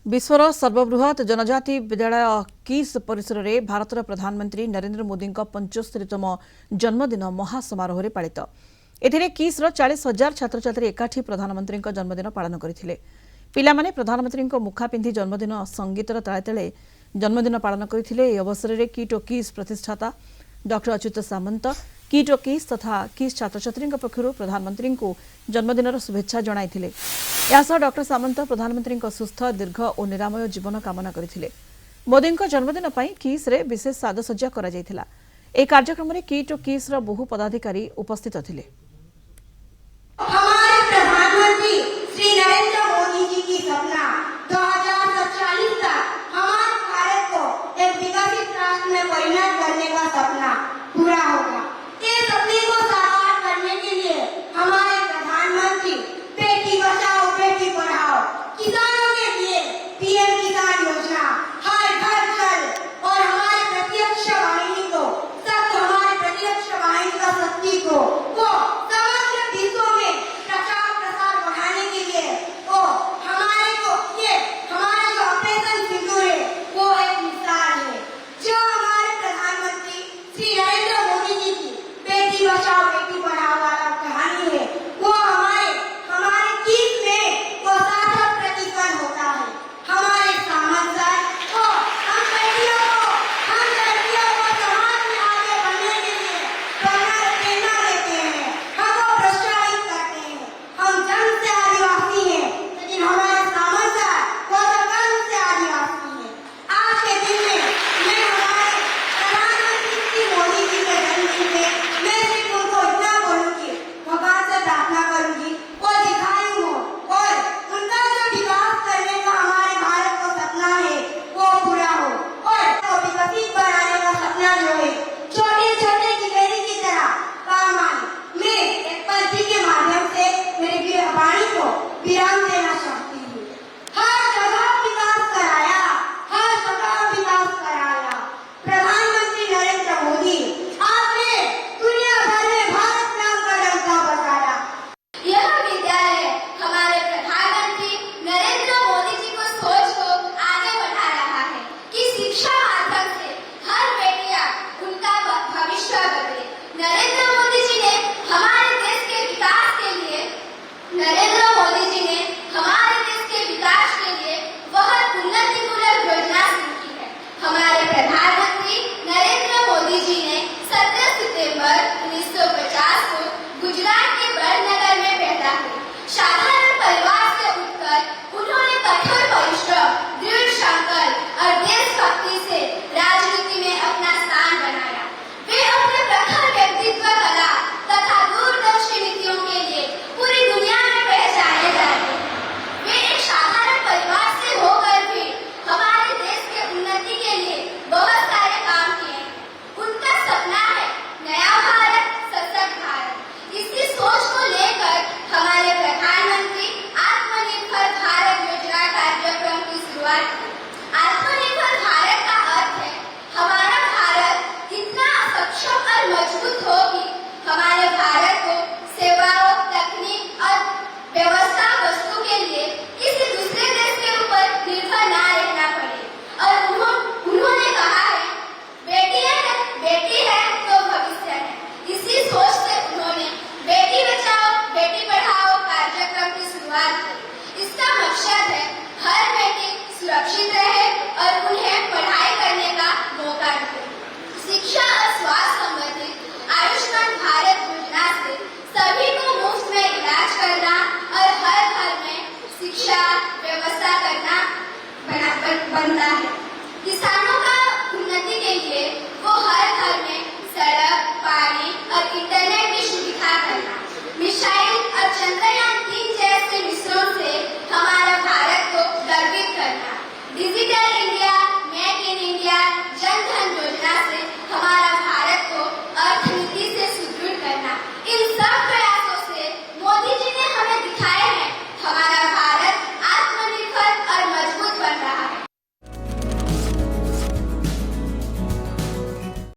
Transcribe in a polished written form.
विश्वर सर्वबृहत जनजाति विद्यालय किस परिसर में भारतर प्रधानमंत्री नरेंद्र मोदी 75तम जन्मदिन महासमारोह में पालित। एथिरे किस्र 40,000 छात्र छात्री एकाठी प्रधानमंत्री जन्मदिन पालन करथिले। पिलामाने प्रधानमंत्री मुखा पिंधि जन्मदिन संगीतर ताले ताले जन्मदिन पालन करथिले। एही अवसर में किट ओ किस प्रतिष्ठाता डॉक्टर अच्युत सामंत किट ओ किस तथा किस छात्र छात्री पक्षर प्रधानमंत्री को जन्मदिन शुभेच्छा जणाइथिले। यासह डॉक्टर सामंत प्रधानमंत्री सुस्थ दीर्घ और निरामय जीवन कामना करथिले। मोदी जन्मदिन पर किस रे विशेष साजसज्जा करा जायथिला। ए कार्यक्रम में किट ओ किस रो बहु पदाधिकारी उपस्थित थिले। हमारे प्रधानमंत्री श्री नरेंद्र मोदी जी की सपना 2040 तक हमारे भारत को एक विकसित राष्ट्र में परिणत करने का सपना पूरा होगा। इस सपने को साकार करने के लिए हमारे प्रधानमंत्री बेटी बचाओ बेटी पढ़ाओ, किसानों के लिए पीएम किसान योजना, हर घर जल और हमारे प्रत्यक्ष वाहिनी को सब हमारे प्रत्यक्ष वाहिनी का शक्ति को वो समग्र विश्व में प्रचार प्रसार बढ़ाने के लिए वो हमारे को ये हमारा जो ऑपरेशन सिंधु है वो एक मिसाल है। जो हमारे प्रधानमंत्री श्री नरेंद्र मोदी जी की बेटी बचाओ बेटी पढ़ाओ वाला कहानी है वो हमारे किस में वो सार्थक प्रतिफल होता है। हमारे सामंजस्य को हम लड़कियों को समाज में आगे बढ़ने के लिए प्रेरणा देते हैं, हमको प्रोत्साहित करते हैं। हम जन्म से आदिवासी हैं, लेकिन हमारा सामंजस्य वो तो कर्म से आदिवासी है। आज के दिन में मैं हमारे प्रधानमंत्री श्री मोदी जी के जन्मदिन पे मैं सिर्फ उनको इतना बोलूंगी, भगवान से प्रार्थना करूंगी वो दिखाई हो और उनका जो विकास करने का हमारे भारत को सपना है वो पूरा हो और तो विकसित बनाने का सपना जो है छोटे छोटे गिलहरी की तरह काम आए। मैं एक पंक्ति के माध्यम से मेरी वाणी को विराम देना चाहती हूँ। हर जगह विकास कराया, हर जगह विकास कराया। प्रधानमंत्री नरेंद्र मोदी आपने दुनिया भर में भारत नाम का डंका बजाया। यह विद्यालय हमारे प्रधानमंत्री नरेंद्र मोदी जी को सोच को आगे बढ़ा रहा है कि शिक्षा माध्यम से हर बेटियां उनका भविष्य बदले। नरेंद्र मोदी जी ने हमारे देश के विकास के लिए बहुत उन्नतिमूलक योजना शुरू की है। हमारे प्रधानमंत्री नरेंद्र मोदी जी ने 17 सितंबर 1950 को गुजरात के बड़नगर में पैदा हुए। साधारण परिवार से उठकर उन्होंने कठोर परिश्रम, दृढ़ संकल्प और देशभक्ति से राजनीति में अपना स्थान बनाया। वे अपने प्रखर व्यक्तित्व कला तथा दूरदर्शी नीतियों के लिए पूरी दुनिया में पहचाने जाते हैं। वे एक साधारण परिवार से होकर भी हमारे देश के उन्नति के लिए बहुत सारे काम किए। उनका सपना है नया भारत, सशक्त भारत। इसी सोच को लेकर हमारे प्रधानमंत्री आत्मनिर्भर भारत योजना कार्यक्रम की शुरुआत